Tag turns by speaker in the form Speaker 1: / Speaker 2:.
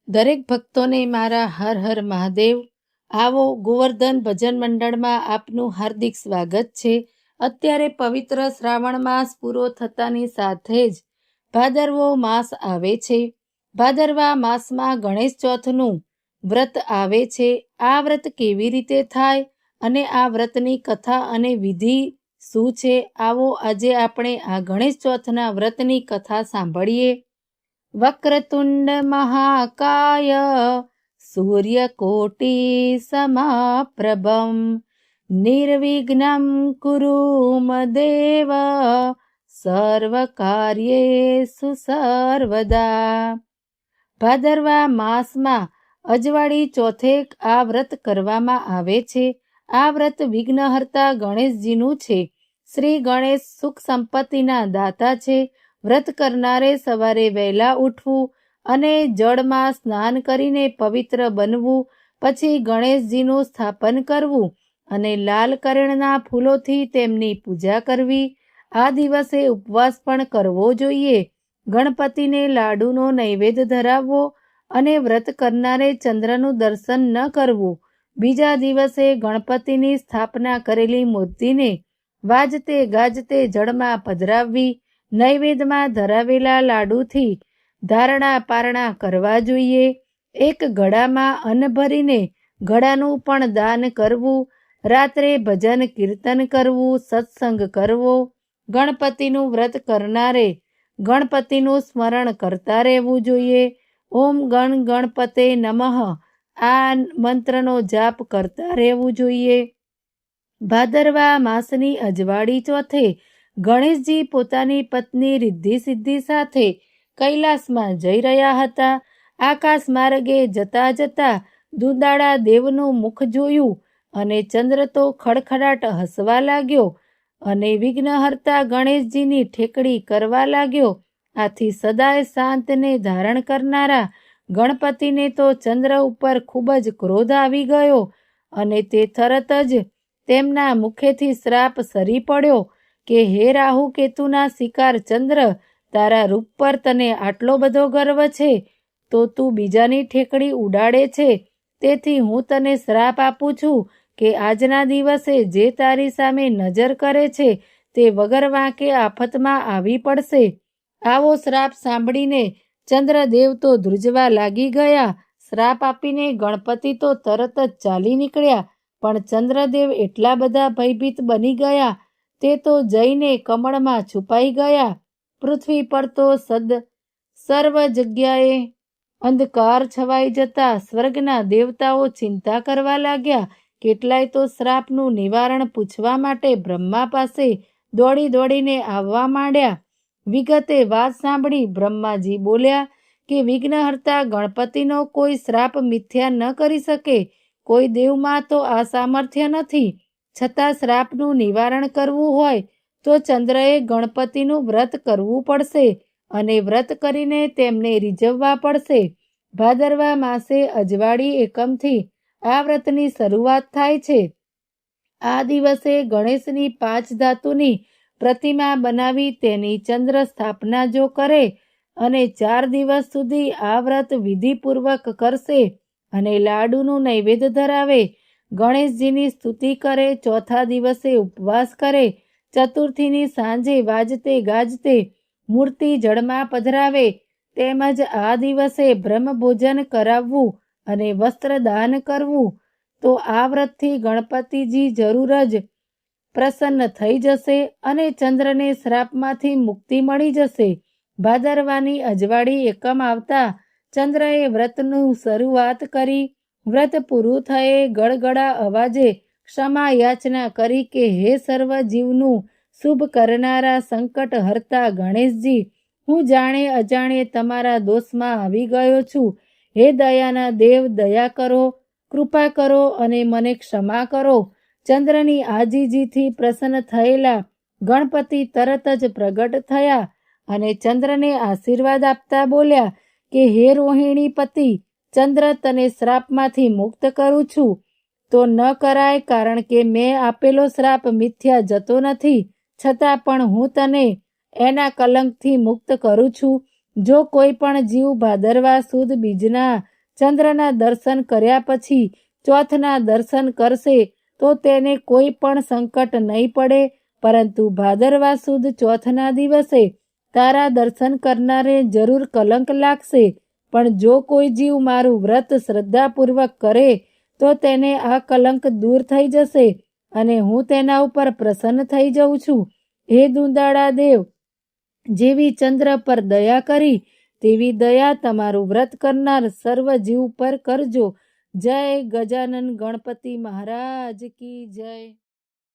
Speaker 1: દરેક ભક્તોને મારા હર હર મહાદેવ. આવો ગોવર્ધન ભજન મંડળમાં આપનું હાર્દિક સ્વાગત છે. અત્યારે પવિત્ર શ્રાવણ માસ પૂરો થતાની સાથે જ ભાદરવો માસ આવે છે. ભાદરવા માસમાં ગણેશ ચોથનું વ્રત આવે છે. આ વ્રત કેવી રીતે થાય અને આ વ્રતની કથા અને વિધિ શું છે, આવો આજે આપણે આ ગણેશ ચોથના વ્રતની કથા સાંભળીએ. વક્રતુંડ મહાકાય સૂર્યકોટિ સમાપ્રભમ નિર્વિઘ્નમ કુરુ મદેવ સર્વકાર્યેષુ સર્વદા. ભાદરવા માસમાં અજવાળી ચોથેક આ વ્રત કરવામાં આવે છે. આ વ્રત વિઘ્નહર્તા ગણેશજીનું છે. શ્રી ગણેશ સુખ સંપત્તિના દાતા છે. વ્રત કરનારે સવારે વહેલા ઉઠવું અને જળમાં સ્નાન કરીને પવિત્ર બનવું, પછી ગણેશજીનું સ્થાપન કરવું અને લાલ કરેણના ફૂલોથી તેમની પૂજા કરવી. આ દિવસે ઉપવાસ પણ કરવો જોઈએ. ગણપતિને લાડુનો નૈવેદ્ય ધરાવવો અને વ્રત કરનારે ચંદ્રનું દર્શન ન કરવું. બીજા દિવસે ગણપતિની સ્થાપના કરેલી મૂર્તિને વાજતે ગાજતે જળમાં પધરાવવી. નૈવેદ્યમાં ધરાવેલા લાડુથી ધારણા પારણા કરવા જોઈએ. એક ઘડામાં અન્ન ભરીને ઘડાનું પણ દાન કરવું. રાત્રે ભજન કીર્તન કરવું, સત્સંગ કરવો. ગણપતિનું વ્રત કરનારે ગણપતિનું સ્મરણ કરતા રહેવું જોઈએ. ઓમ ગણ ગણપતે નમઃ આ મંત્રનો જાપ કરતા રહેવું જોઈએ. ભાદરવા માસની અજવાળી ચોથે ગણેશજી પોતાની પત્ની રિદ્ધિ સિદ્ધિ સાથે કૈલાસમાં જઈ રહ્યા હતા. આકાશ માર્ગે જતા જતા દુંદાળા દેવનું મુખ જોયું અને ચંદ્ર તો ખડખડાટ હસવા લાગ્યો અને વિઘ્નહર્તા ગણેશજીની ઠેકડી કરવા લાગ્યો. આથી સદાય શાંતને ધારણ કરનારા ગણપતિને તો ચંદ્ર ઉપર ખૂબ જ ક્રોધ આવી ગયો અને તે તરત જ તેમના મુખેથી શ્રાપ સરી પડ્યો કે હે રાહુ કેતુના શિકાર ચંદ્ર, તારા રૂપ પર તને આટલો બધો ગર્વ છે તો તું બીજાની ઠેકડી ઉડાડે છે. તેથી હું તને શ્રાપ આપું છું કે આજના દિવસે જે તારી સામે નજર કરે છે તે વગર વાંકે આફતમાં આવી પડશે. આવો શ્રાપ સાંભળીને ચંદ્રદેવ તો ધ્રુજવા લાગી ગયા. શ્રાપ આપીને ગણપતિ તો તરત જ ચાલી નીકળ્યા, પણ ચંદ્રદેવ એટલા બધા ભયભીત બની ગયા તે તો જઈને કમળમાં છુપાઈ ગયા. પૃથ્વી પર તો સર્વ જગ્યાએ અંધકાર છવાઈ જતા સ્વર્ગના દેવતાઓ ચિંતા કરવા લાગ્યા. કેટલાય તો શ્રાપનું નિવારણ પૂછવા માટે બ્રહ્મા પાસે દોડી દોડીને આવવા માંડ્યા. વિગતે વાત સાંભળી બ્રહ્માજી બોલ્યા કે વિઘ્નહર્તા ગણપતિનો કોઈ શ્રાપ મિથ્યા ન કરી શકે. કોઈ દેવમાં તો આ સામર્થ્ય નથી. છતાં શ્રાપનું નિવારણ કરવું હોય તો ચંદ્રએ ગણપતિનું વ્રત કરવું પડશે અને વ્રત કરીને તેમને રીઝવવા પડશે. ભાદરવા માસે અજવાળી એકમથી આ વ્રતની શરૂઆત થાય છે. આ દિવસે ગણેશની 5 ધાતુની પ્રતિમા બનાવી તેની ચંદ્ર સ્થાપના જો કરે અને 4 દિવસ સુધી આ વ્રત વિધિપૂર્વક કરશે અને લાડુનું નૈવેદ્ય ધરાવે, ગણેશજીની સ્તુતિ કરે, ચોથા દિવસે ઉપવાસ કરે, ચતુર્થીની સાંજે વાજતે ગાજતે મૂર્તિ જળમાં પધરાવે, તેમજ આ દિવસે બ્રહ્મભોજન કરાવવું અને વસ્ત્ર દાન કરવું, તો આ વ્રતથી ગણપતિજી જરૂર જ પ્રસન્ન થઈ જશે અને ચંદ્રને શ્રાપમાંથી મુક્તિ મળી જશે. ભાદરવાની અજવાળી એકમ આવતા ચંદ્રએ વ્રતનું શરૂઆત કરી. વ્રત પૂરું થયે ગળગળા અવાજે ક્ષમા યાચના કરી કે હે સર્વ જીવનું શુભ કરનારા સંકટ હરતા ગણેશજી, હું જાણે અજાણે તમારા દોષમાં આવી ગયો છું. હે દયાના દેવ, દયા કરો, કૃપા કરો અને મને ક્ષમા કરો. ચંદ્રની આજીજીથી પ્રસન્ન થયેલા ગણપતિ તરત જ પ્રગટ થયા અને ચંદ્રને આશીર્વાદ આપતા બોલ્યા કે હે રોહિણી પતિ ચંદ્ર, તને શ્રાપમાંથી મુક્ત કરું છું. તો ન કરાય, કારણ કે મેં આપેલો શ્રાપ મિથ્યા જતો નથી. છતાં પણ હું તને એના કલંકથી મુક્ત કરું છું. જો કોઈ પણ જીવ ભાદરવા સુદ બીજના ચંદ્રના દર્શન કર્યા પછી ચોથના દર્શન કરશે તો તેને કોઈ પણ સંકટ નહીં પડે, પરંતુ ભાદરવા સુદ ચોથના દિવસે તારા દર્શન કરનારે જરૂર કલંક લાગશે. પણ જો કોઈ જીવ મારું વ્રત શ્રદ્ધાપૂર્વક કરે તો તેને આ કલંક દૂર થઈ જશે અને હું તેના ઉપર પ્રસન્ન થઈ જઉં છું. હે દુંદાળા દેવ, જેવી ચંદ્ર પર દયા કરી તેવી દયા તમારું વ્રત કરનાર સર્વ જીવ પર કરજો. જય ગજાનન ગણપતિ મહારાજ કી જય.